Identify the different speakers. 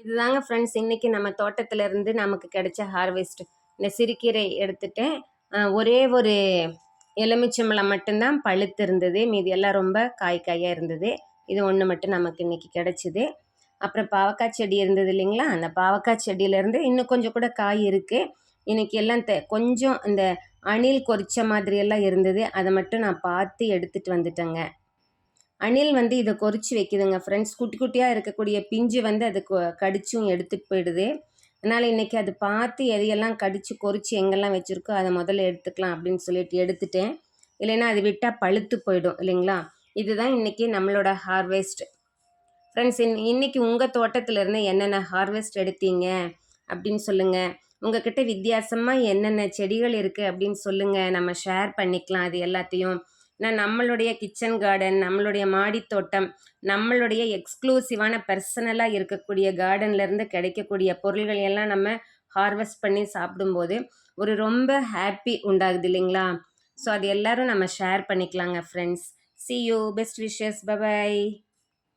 Speaker 1: இதுதாங்க ஃப்ரெண்ட்ஸ் இன்னைக்கு நம்ம தோட்டத்துல இருந்து நமக்கு கிடைச்ச ஹார்வெஸ்ட். இந்த சிறுகீரை எடுத்துட்டேன். ஒரே ஒரு எலுமிச்சம்பழம் மட்டும்தான் பழுத்து இருந்தது, மீதி எல்லாம் ரொம்ப காயா இருந்தது. இது ஒன்று மட்டும் நமக்கு இன்னைக்கு கிடைச்சிது. அப்புறம் பாவக்காய் செடி இருந்தது இல்லைங்களா, அந்த பாவக்காய் செடியிலேருந்து இன்னும் கொஞ்சம் கூட காய் இருக்குது. இன்னைக்கு எல்லாம் கொஞ்சம் இந்த அணில் கொறிச்ச மாதிரியெல்லாம் இருந்தது, அதை மட்டும் நான் பார்த்து எடுத்துகிட்டு வந்துட்டேங்க. அணில் வந்து இதை கொறிச்சு வைக்குதுங்க ஃப்ரெண்ட்ஸ். குட்டி குட்டியாக இருக்கக்கூடிய பிஞ்சு வந்து அது கடிச்சும் எடுத்துகிட்டு போயிடுது. அதனால் இன்றைக்கி அது பார்த்து எதையெல்லாம் கடித்து கொறிச்சு எங்கெல்லாம் வச்சுருக்கோ அதை முதல்ல எடுத்துக்கலாம் அப்படின்னு சொல்லிட்டு எடுத்துட்டேன். இல்லைன்னா அது விட்டால் பழுத்து போயிடும் இல்லைங்களா. இதுதான் இன்றைக்கி நம்மளோட ஹார்வெஸ்ட் ஃப்ரெண்ட்ஸ். இன்றைக்கி உங்கள் தோட்டத்திலேருந்து என்னென்ன ஹார்வெஸ்ட் எடுத்தீங்க அப்படின்னு சொல்லுங்கள். உங்கள்கிட்ட வித்தியாசமாக என்னென்ன செடிகள் இருக்குது அப்படின்னு சொல்லுங்கள், நம்ம ஷேர் பண்ணிக்கலாம் அது எல்லாத்தையும். நம்மளுடைய கிச்சன் கார்டன், நம்மளுடைய மாடி தோட்டம், நம்மளுடைய எக்ஸ்க்ளூசிவான பர்சனலாக இருக்கக்கூடிய கார்டன்லேருந்து கிடைக்கக்கூடிய பொருள்கள் எல்லாம் நம்ம ஹார்வெஸ்ட் பண்ணி சாப்பிடும்போது ஒரு ரொம்ப ஹாப்பி உண்டாகுது இல்லைங்களா. ஸோ அது எல்லோரும் நம்ம ஷேர் பண்ணிக்கலாங்க friends. See you, best wishes, bye bye.